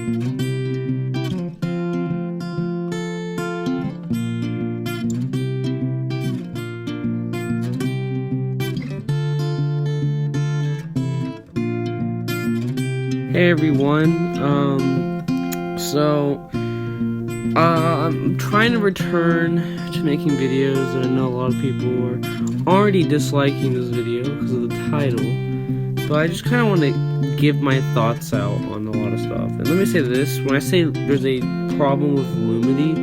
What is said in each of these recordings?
Hey everyone, I'm trying to return to making videos, and I know a lot of people are already disliking this video because of the title, but I just kind of want to give my thoughts out on a lot of stuff. And let me say this, when I say there's a problem with Lumity,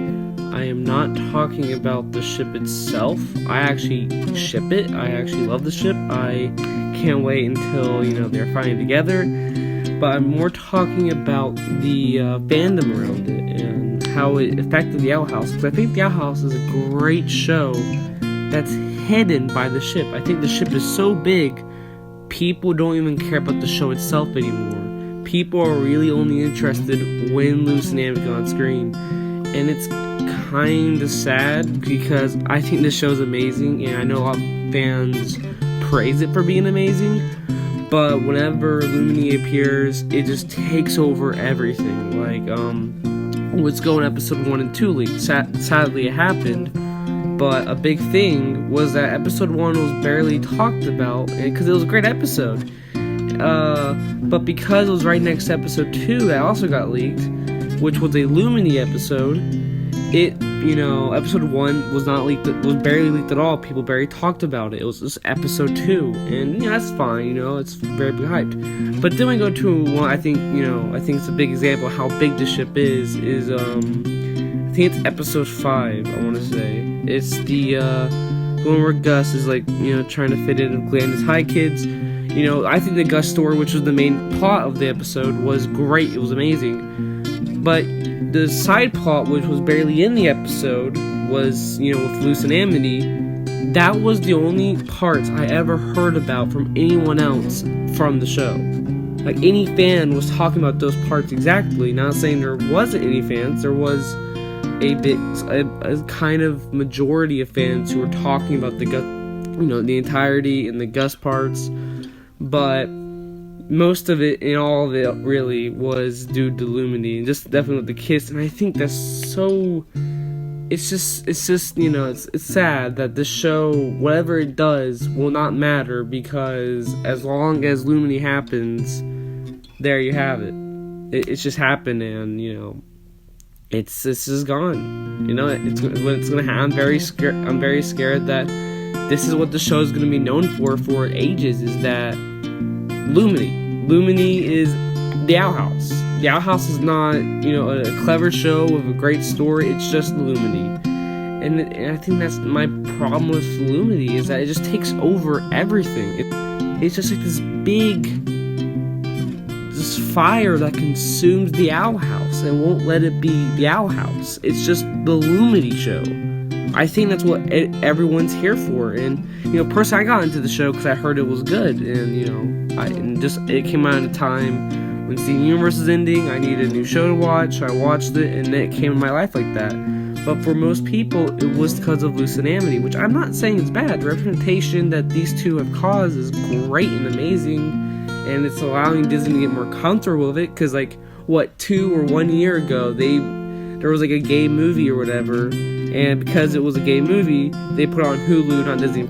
I am not talking about the ship itself. I actually ship it, I actually love the ship, I can't wait until, they're finally together. But I'm more talking about the fandom around it and how it affected the Owl House. Because I think the Owl House is a great show that's hidden by the ship. I think the ship is so big, people don't even care about the show itself anymore. People are really only interested when Luce and Amy go on screen. And it's kind of sad because I think the show's amazing, and I know a lot of fans praise it for being amazing. But whenever Lumity appears, it just takes over everything. Like, let's go in episode 1 and 2 leaked. Sadly, it happened. But a big thing was that episode 1 was barely talked about, because it was a great episode. But because it was right next to episode 2 that also got leaked, which was a Lumity episode, episode 1 was not leaked, was barely leaked at all. People barely talked about it. It was just episode 2, and that's fine, it's very big hyped. But then we go to one, I think it's a big example of how big the ship is I think it's episode 5, I want to say. It's the one where Gus is trying to fit in with Glandis. Hi kids. I think the Gus story, which was the main plot of the episode, was great. It was amazing. But the side plot, which was barely in the episode, was, with Luce and Amity. That was the only parts I ever heard about from anyone else from the show. Like, any fan was talking about those parts exactly. Not saying there wasn't any fans. There was a kind of majority of fans who were talking about the entirety and the Gus parts. But most of it, and all of it, really was due to Lumity, and just definitely with the kiss. And I think that's so. It's just, it's sad that this show, whatever it does, will not matter, because as long as Lumity happens, there you have it. It's just happened, and it's just gone. It's gonna happen. I'm very scared that this is what the show is gonna be known for ages. Is that Lumity. Lumity is the Owl House. The Owl House is not, a clever show with a great story. It's just Lumity. And I think that's my problem with Lumity, is that it just takes over everything. It's just like this big fire that consumes the Owl House and won't let it be the Owl House. It's just the Lumity show. I think that's what everyone's here for. And personally, I got into the show because I heard it was good, and it came out at a time when Steven Universe was ending. I needed a new show to watch, so I watched it, and it came in my life like that. But for most people, it was because of Luce and Amity, which I'm not saying is bad. The representation that these two have caused is great and amazing, and it's allowing Disney to get more comfortable with it. Because 2 or 1 year ago, there was a gay movie or whatever. And because it was a gay movie, they put it on Hulu, not Disney+.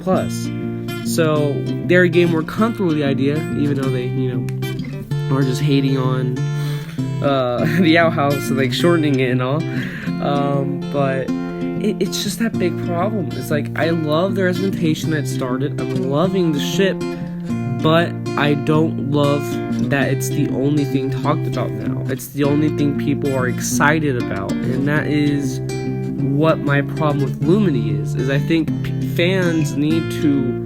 So they're getting more comfortable with the idea, even though they, are just hating on the Owl House and shortening it and all. But it's just that big problem. It's I love the representation that started. I'm loving the ship, but I don't love that it's the only thing talked about now. It's the only thing people are excited about, and that is what my problem with Lumity is I think fans need to,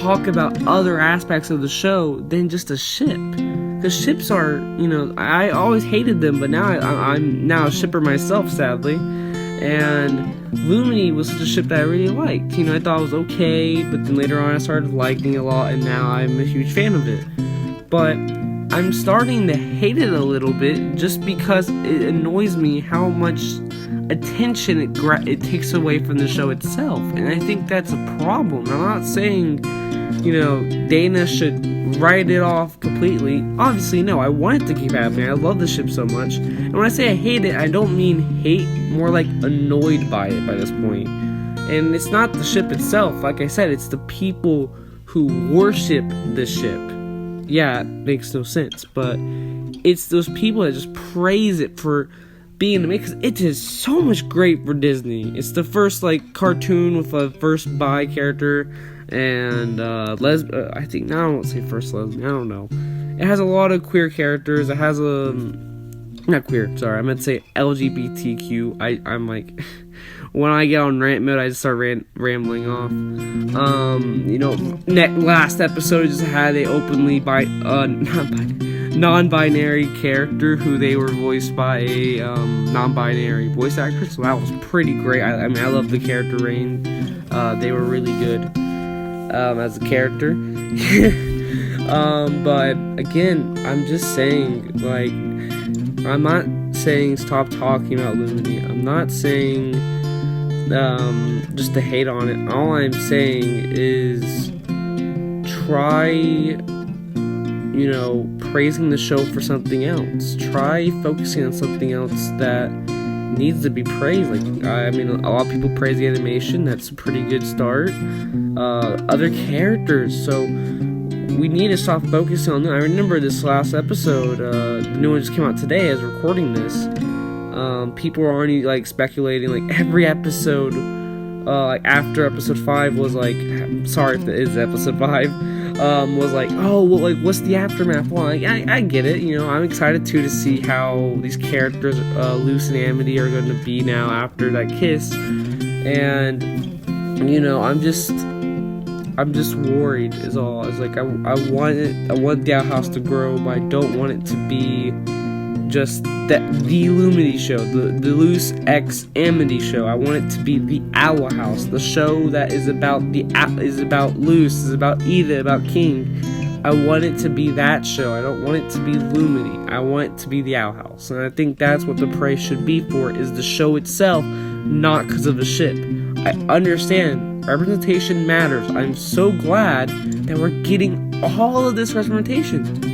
talk about other aspects of the show than just a ship. Because ships are, I always hated them, but now I'm now a shipper myself, sadly. And Lumity was such a ship that I really liked. I thought it was okay, but then later on I started liking it a lot, and now I'm a huge fan of it. But I'm starting to hate it a little bit, just because it annoys me how much attention it takes away from the show itself. And I think that's a problem. I'm not saying, Dana should write it off completely. Obviously, no, I want it to keep happening. I love the ship so much. And when I say I hate it, I don't mean hate, more like annoyed by it by this point. And it's not the ship itself. Like I said, it's the people who worship the ship. Yeah, it makes no sense, but it's those people that just praise it for being amazing, because it is so much great for Disney. It's the first like cartoon with a first bi character and I think, I won't say first lesbian, I don't know. It has a lot of queer characters. It has not queer, sorry, I meant to say LGBTQ. I'm like, when I get on rant mode, I just start rambling off. You know, last episode just had a openly non-binary character who they were voiced by a non-binary voice actor, so that was pretty great. I mean, I love the character range. They were really good as a character. But again, I'm just saying, like, I'm not saying stop talking about Lumity. I'm not saying just to hate on it. All I'm saying is try, you know, praising the show for something else. Try focusing on something else that needs to be praised. Like, I mean, a lot of people praise the animation. That's a pretty good start. Other characters. So we need to stop focusing on them. I remember this last episode, the new one just came out today as recording this. People were already like speculating, like every episode, like after episode 5 was like, sorry if it is episode 5, was like, oh well, like what's the aftermath? Well, like, I get it, you know, I'm excited too to see how these characters, Luce and Amity, are going to be now after that kiss, and you know, I'm just worried is all. It's like I want the outhouse to grow, but I don't want it to be just the Lumity show, the Luce X Amity show. I want it to be the Owl House, the show that is about Luce, is about Eda, about King. I want it to be that show. I don't want it to be Lumity. I want it to be the Owl House, and I think that's what the praise should be for, is the show itself, not because of the ship. I understand representation matters. I'm so glad that we're getting all of this representation.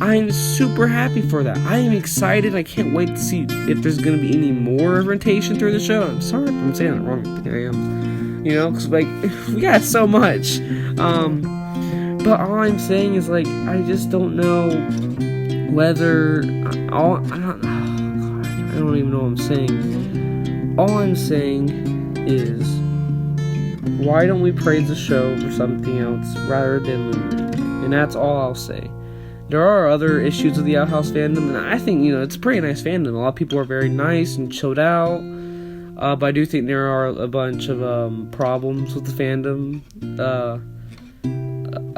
I'm super happy for that. I am excited. I can't wait to see if there's going to be any more representation through the show. I'm sorry if I'm saying it wrong. I think I am. You know, because, like, we got so much. But all I'm saying is, like, I just don't know whether... I don't even know what I'm saying. All I'm saying is, why don't we praise the show for something else rather than Lumity? And that's all I'll say. There are other issues with the Outhouse fandom, and I think, you know, it's a pretty nice fandom. A lot of people are very nice and chilled out, but I do think there are a bunch of problems with the fandom.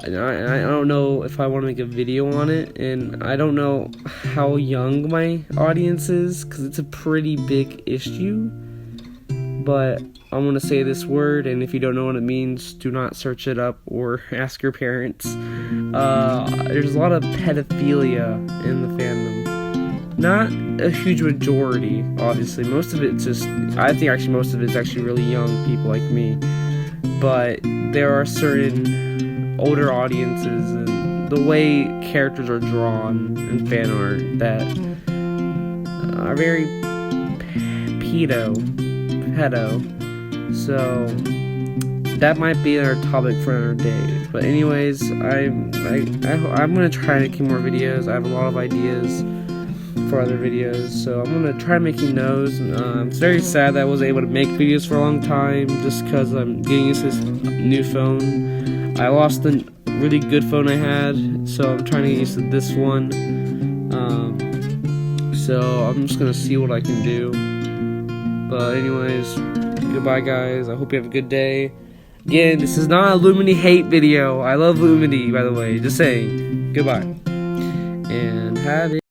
I don't know if I want to make a video on it, and I don't know how young my audience is, because it's a pretty big issue. But I'm going to say this word, and if you don't know what it means, do not search it up or ask your parents. There's a lot of pedophilia in the fandom. Not a huge majority, obviously. Most of it's just, I think actually most of it's actually really young people like me. But there are certain older audiences, and the way characters are drawn in fan art that are very pedo. So that might be our topic for another day. But anyways, I'm gonna try to make more videos. I have a lot of ideas for other videos, so I'm gonna try making those. It's very sad that I wasn't able to make videos for a long time just because I'm getting used to this new phone. I lost the really good phone I had, so I'm trying to get used to this one. So I'm just gonna see what I can do. But anyways, goodbye guys. I hope you have a good day. Again, this is not a Lumity hate video. I love Lumity, by the way. Just saying. Goodbye. And have it.